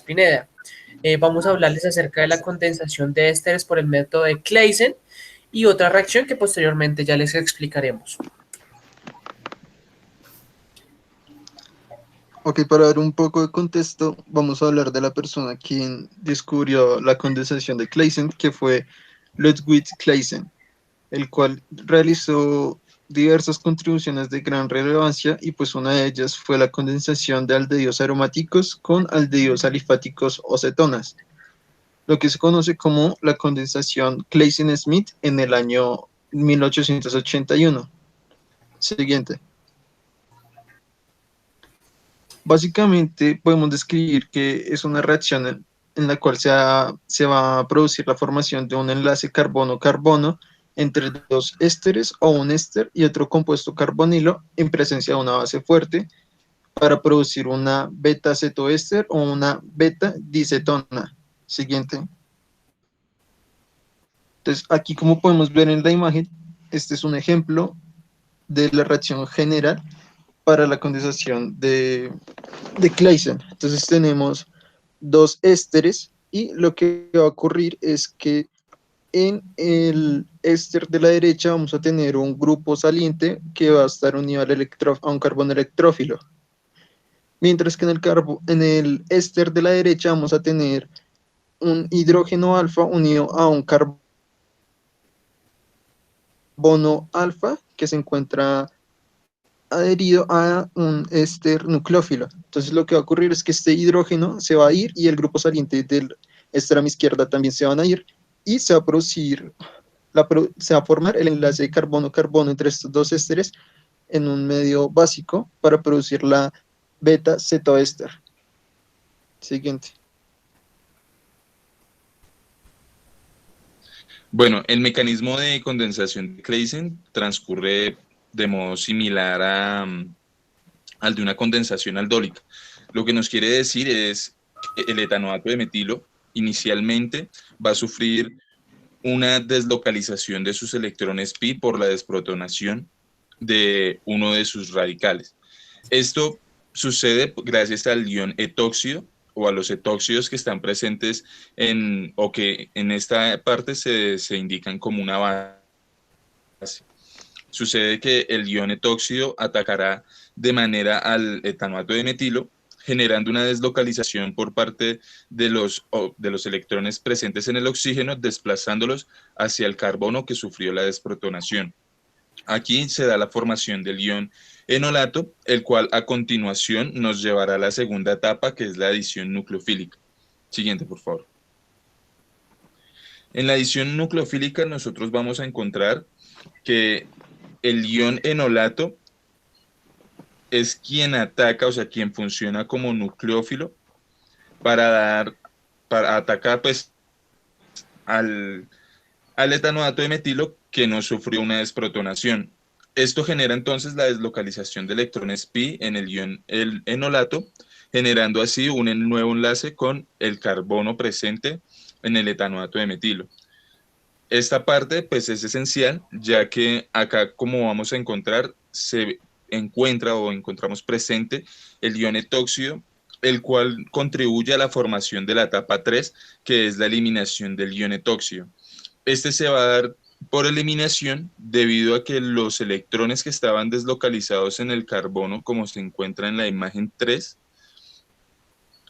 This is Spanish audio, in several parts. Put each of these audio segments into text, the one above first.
Pineda. Vamos a hablarles acerca de la condensación de ésteres por el método de Claisen y otra reacción que posteriormente ya les explicaremos. Ok, para dar un poco de contexto, vamos a hablar de la persona quien descubrió la condensación de Claisen, que fue Ludwig Claisen, el cual realizó diversas contribuciones de gran relevancia y pues una de ellas fue la condensación de aldehídos aromáticos con aldehídos alifáticos o cetonas, lo que se conoce como la condensación Claisen-Smith en el año 1881. Siguiente. Básicamente podemos describir que es una reacción en la cual se va a producir la formación de un enlace carbono-carbono entre dos ésteres o un éster y otro compuesto carbonilo en presencia de una base fuerte para producir una beta-cetoéster o una beta-dicetona. Siguiente. Entonces, aquí como podemos ver en la imagen, este es un ejemplo de la reacción general para la condensación de Claisen. Entonces tenemos dos ésteres y lo que va a ocurrir es que en el éster de la derecha vamos a tener un grupo saliente que va a estar unido a un carbono electrófilo, mientras que en el éster de la derecha vamos a tener un hidrógeno alfa unido a un carbono alfa que se encuentra adherido a un éster nucleófilo. Entonces lo que va a ocurrir es que este hidrógeno se va a ir y el grupo saliente del éster a mi izquierda también se van a ir y se va a producir, se va a formar el enlace carbono-carbono entre estos dos ésteres en un medio básico para producir la beta-cetoéster. Siguiente. Bueno, el mecanismo de condensación de Claisen transcurre de modo similar al de una condensación aldólica. Lo que nos quiere decir es que el etanoato de metilo inicialmente va a sufrir una deslocalización de sus electrones pi por la desprotonación de uno de sus radicales. Esto sucede gracias al ion etóxido o a los etóxidos que están presentes o que en esta parte se indican como una base. Sucede que el ion etóxido atacará de manera al etanoato de metilo, generando una deslocalización por parte de los electrones presentes en el oxígeno, desplazándolos hacia el carbono que sufrió la desprotonación. Aquí se da la formación del ion enolato, el cual a continuación nos llevará a la segunda etapa, que es la adición nucleofílica. Siguiente, por favor. En la adición nucleofílica nosotros vamos a encontrar que el ion enolato es quien ataca, o sea, quien funciona como nucleófilo para atacar pues al etanoato de metilo que no sufrió una desprotonación. Esto genera entonces la deslocalización de electrones pi en el enolato, generando así un nuevo enlace con el carbono presente en el etanoato de metilo. Esta parte pues es esencial, ya que acá, como vamos a encontrar, se encuentra o encontramos presente el ion etóxido, el cual contribuye a la formación de la etapa 3, que es la eliminación del ion etóxido. Este se va a dar por eliminación debido a que los electrones que estaban deslocalizados en el carbono, como se encuentra en la imagen 3,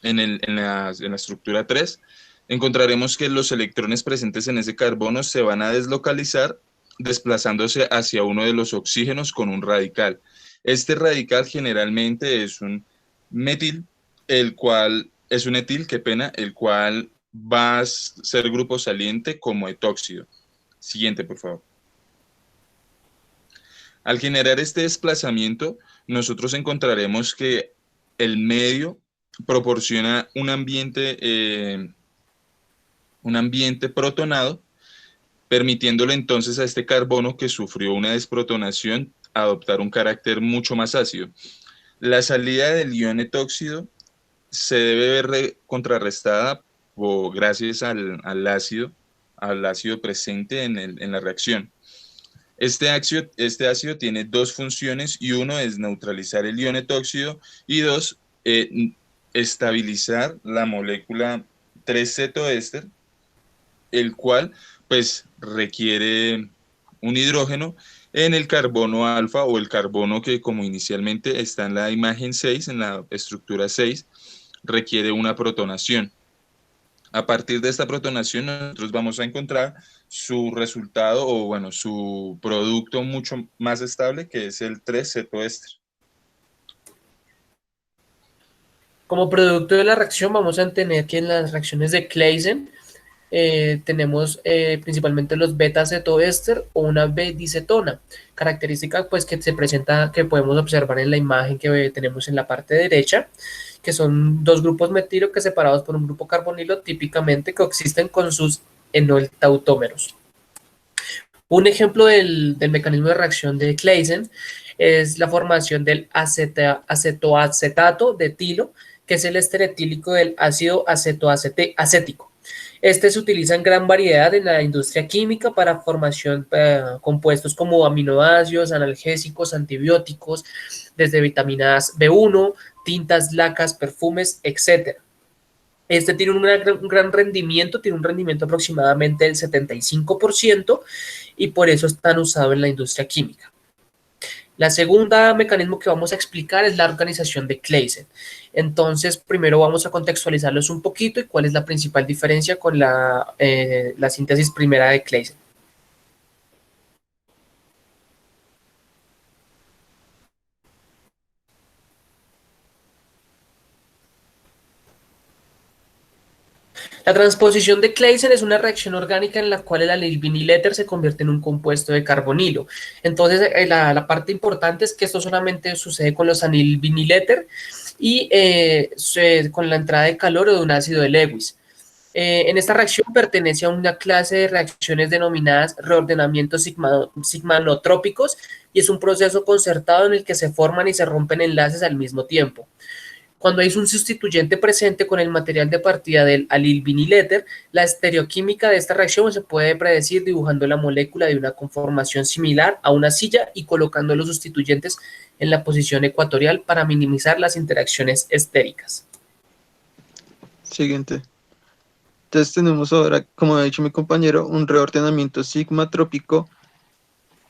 en la estructura 3, encontraremos que los electrones presentes en ese carbono se van a deslocalizar desplazándose hacia uno de los oxígenos con un radical. Este radical generalmente es un metil, el cual es un etil, qué pena, el cual va a ser grupo saliente como etóxido. Siguiente, por favor. Al generar este desplazamiento, nosotros encontraremos que el medio proporciona un ambiente protonado, permitiéndole entonces a este carbono que sufrió una desprotonación adoptar un carácter mucho más ácido. La salida del ion etóxido se debe ver contrarrestada gracias al ácido presente en la reacción. Este ácido tiene dos funciones y uno es neutralizar el ion etóxido y dos, estabilizar la molécula 3-cetoéster, el cual pues requiere un hidrógeno en el carbono alfa, o el carbono que, como inicialmente está en la imagen 6, en la estructura 6, requiere una protonación. A partir de esta protonación nosotros vamos a encontrar su resultado, o bueno, su producto mucho más estable, que es el 3-cetoéster. Como producto de la reacción vamos a tener que en las reacciones de Claisen tenemos principalmente los beta-cetoéster o una B-dicetona, característica pues que se presenta, que podemos observar en la imagen que tenemos en la parte derecha, que son dos grupos metilo que separados por un grupo carbonilo típicamente coexisten con sus enoltautómeros. Un ejemplo del mecanismo de reacción de Claisen es la formación del acetoacetato de etilo, que es el ester etílico del ácido acético. Este se utiliza en gran variedad en la industria química para formación de compuestos como aminoácidos, analgésicos, antibióticos, desde vitaminas B1, tintas, lacas, perfumes, etc. Este tiene un gran rendimiento, tiene un rendimiento aproximadamente del 75% y por eso es tan usado en la industria química. La segunda mecanismo que vamos a explicar es la organización de Claisen. Entonces, primero vamos a contextualizarlos un poquito y cuál es la principal diferencia con la síntesis primera de Claisen. La transposición de Claisen es una reacción orgánica en la cual el alilvinil éter se convierte en un compuesto de carbonilo. Entonces, la parte importante es que esto solamente sucede con los anilvinil éter y con la entrada de calor o de un ácido de Lewis. En esta reacción pertenece a una clase de reacciones denominadas reordenamientos sigmanotrópicos y es un proceso concertado en el que se forman y se rompen enlaces al mismo tiempo. Cuando hay un sustituyente presente con el material de partida del alilvinil éter, la estereoquímica de esta reacción se puede predecir dibujando la molécula de una conformación similar a una silla y colocando los sustituyentes en la posición ecuatorial para minimizar las interacciones estéricas. Siguiente. Entonces tenemos ahora, como ha dicho mi compañero, un reordenamiento sigmatrópico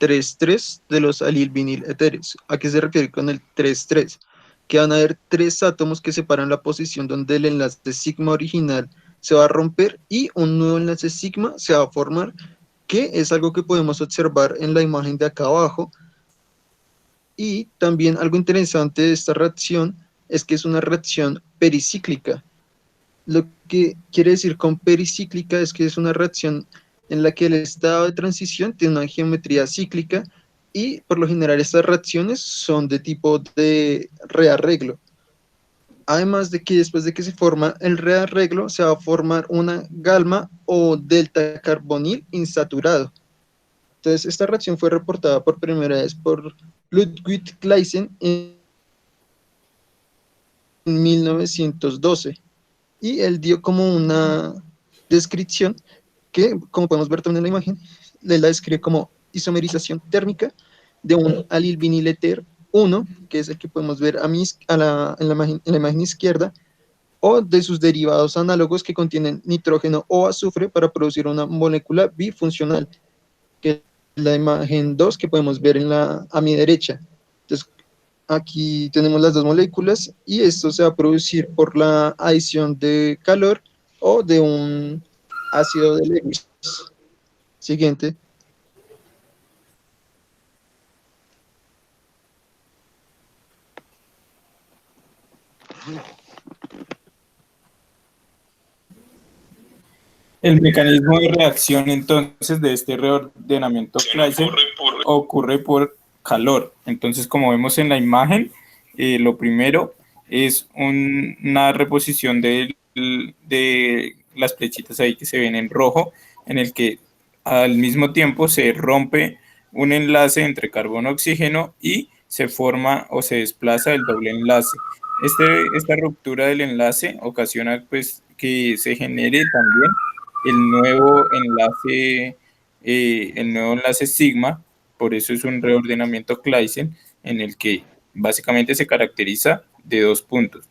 3,3 de los alilvinil éteres. ¿A qué se refiere con el 3,3? Que van a haber 3 átomos que separan la posición donde el enlace sigma original se va a romper y un nuevo enlace sigma se va a formar, que es algo que podemos observar en la imagen de acá abajo. Y también algo interesante de esta reacción es que es una reacción pericíclica. Lo que quiere decir con pericíclica es que es una reacción en la que el estado de transición tiene una geometría cíclica y por lo general estas reacciones son de tipo de rearreglo. Además de que después de que se forma el rearreglo se va a formar una galma o delta carbonil insaturado. Entonces esta reacción fue reportada por primera vez por Ludwig Claisen en 1912. Y él dio como una descripción que, como podemos ver también en la imagen, él la describe como isomerización térmica de un alilvinil éter 1, que es el que podemos ver en la imagen izquierda, o de sus derivados análogos que contienen nitrógeno o azufre para producir una molécula bifuncional, que es la imagen 2 que podemos ver a mi derecha. Entonces, aquí tenemos las dos moléculas y esto se va a producir por la adición de calor o de un ácido de Lewis. Siguiente. El mecanismo de reacción entonces de este reordenamiento Claisen ocurre por calor. Entonces, como vemos en la imagen, lo primero es una reposición de las flechitas ahí que se ven en rojo, en el que al mismo tiempo se rompe un enlace entre carbono-oxígeno y se forma o se desplaza el doble enlace. Esta ruptura del enlace ocasiona pues que se genere también el nuevo enlace sigma. Por eso es un reordenamiento Claisen en el que básicamente se caracteriza de 2 puntos.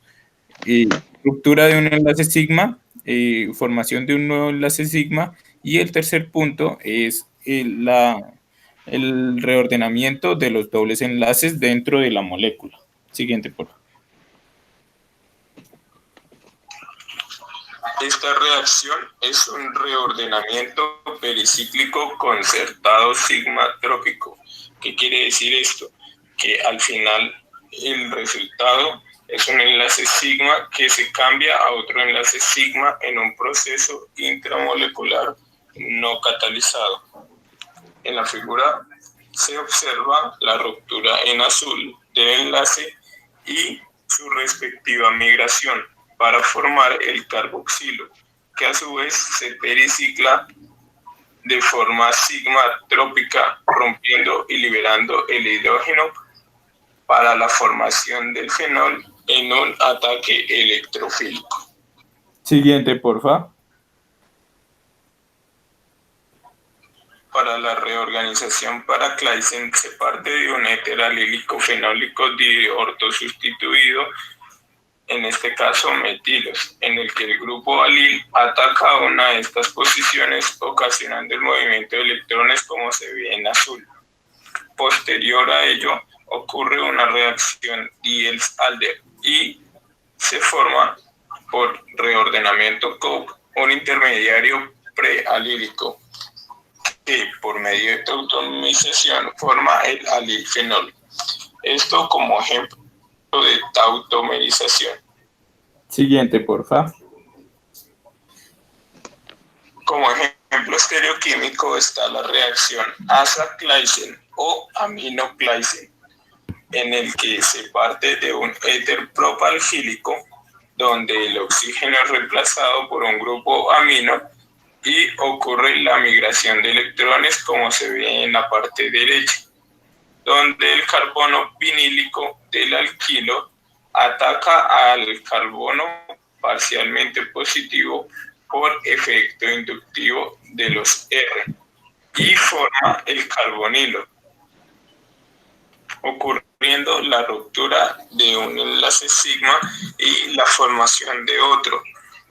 ruptura de un enlace sigma, formación de un nuevo enlace sigma, y el tercer punto es el reordenamiento de los dobles enlaces dentro de la molécula. Siguiente, por favor. Esta reacción es un reordenamiento pericíclico concertado sigmatrópico. ¿Qué quiere decir esto? Que al final el resultado es un enlace sigma que se cambia a otro enlace sigma en un proceso intramolecular no catalizado. En la figura se observa la ruptura en azul del enlace y su respectiva migración para formar el carboxilo, que a su vez se pericicla de forma sigmatrópica, rompiendo y liberando el hidrógeno para la formación del fenol en un ataque electrofílico. Siguiente, porfa. Para la reorganización para Claisen se parte de un éter alílico fenólico diortosustituido, en este caso metilos, en el que el grupo alil ataca a una de estas posiciones, ocasionando el movimiento de electrones como se ve en azul. Posterior a ello, ocurre una reacción Diels-Alder y se forma por reordenamiento Cope un intermediario prealílico que por medio de tautomización forma el alilfenol. Esto como ejemplo de tautomerización. Siguiente, porfa. Como ejemplo estereoquímico está la reacción asa-Claisen o amino-Claisen, en el que se parte de un éter propalgílico, donde el oxígeno es reemplazado por un grupo amino y ocurre la migración de electrones como se ve en la parte derecha, donde el carbono vinílico del alquilo ataca al carbono parcialmente positivo por efecto inductivo de los R y forma el carbonilo, ocurriendo la ruptura de un enlace sigma y la formación de otro,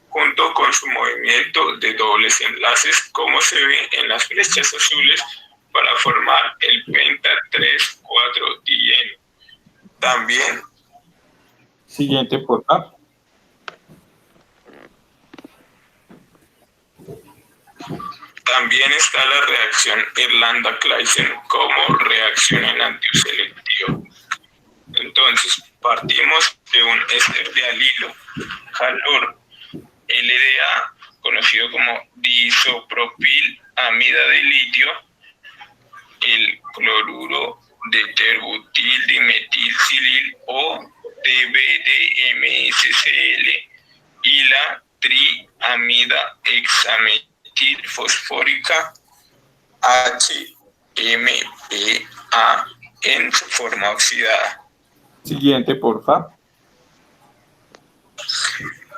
junto con su movimiento de dobles enlaces, como se ve en las flechas azules, para formar el penta 3,4-dieno. También. Siguiente, porfa. También está la reacción Irlanda-Claisen como reacción enantioselectiva. Entonces, partimos de un éster de alilo, calor, LDA, conocido como diisopropil-amida de litio, el cloruro de terbutil dimetilsilil o TBDMSCl y la triamida hexametilfosfórica HMPA en su forma oxidada. Siguiente, porfa.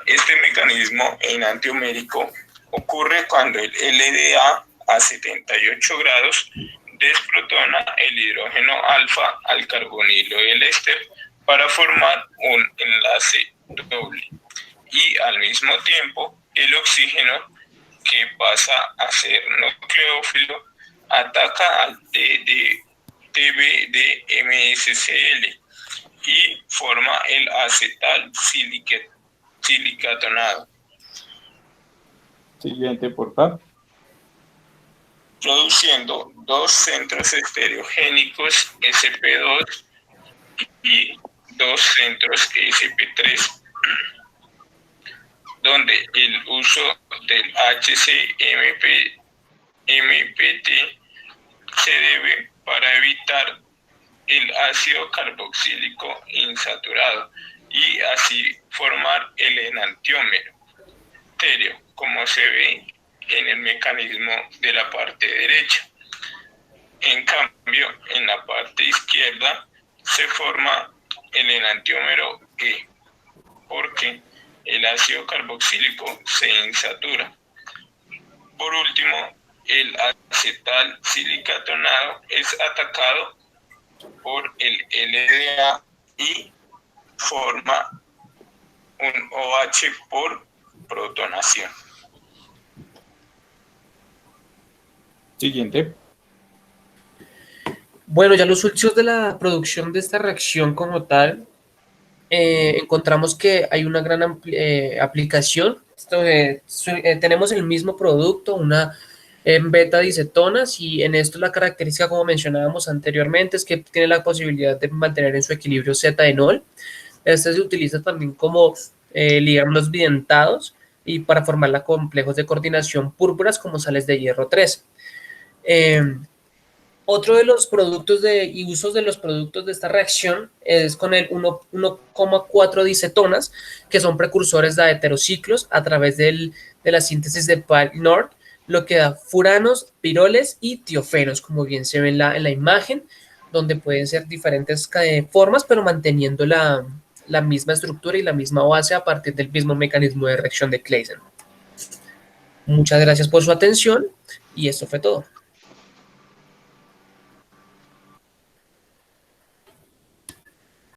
Este mecanismo enantiomérico ocurre cuando el LDA a 78 grados desprotona el hidrógeno alfa al carbonilo del éster para formar un enlace doble, y al mismo tiempo el oxígeno, que pasa a ser nucleófilo, ataca al TBDMSCl y forma el acetal silicatonado. Siguiente, porfa. Produciendo dos centros estereogénicos sp2 y dos centros sp3, donde el uso del HCMPT se debe para evitar el ácido carboxílico insaturado y así formar el enantiómero estéreo, como se ve en el mecanismo de la parte derecha. En cambio, en la parte izquierda se forma el enantiómero E, porque el ácido carboxílico se insatura. Por último, el acetal silicatonado es atacado por el LDA y forma un OH por protonación. Siguiente. Bueno, ya los switches de la producción de esta reacción como tal, encontramos que hay una gran aplicación. Tenemos el mismo producto, una beta disetonas, y en esto la característica, como mencionábamos anteriormente, es que tiene la posibilidad de mantener en su equilibrio Z-enol. Este se utiliza también como ligandos bidentados y para formar la complejos de coordinación púrpuras como sales de hierro 3. Otro de los productos y usos de los productos de esta reacción es con el 1,4 dicetonas, que son precursores de heterociclos a través de la síntesis de Pike-Nord, lo que da furanos, piroles y tiofenos, como bien se ve en la imagen, donde pueden ser diferentes formas, pero manteniendo la misma estructura y la misma base a partir del mismo mecanismo de reacción de Claisen. Muchas gracias por su atención y esto fue todo.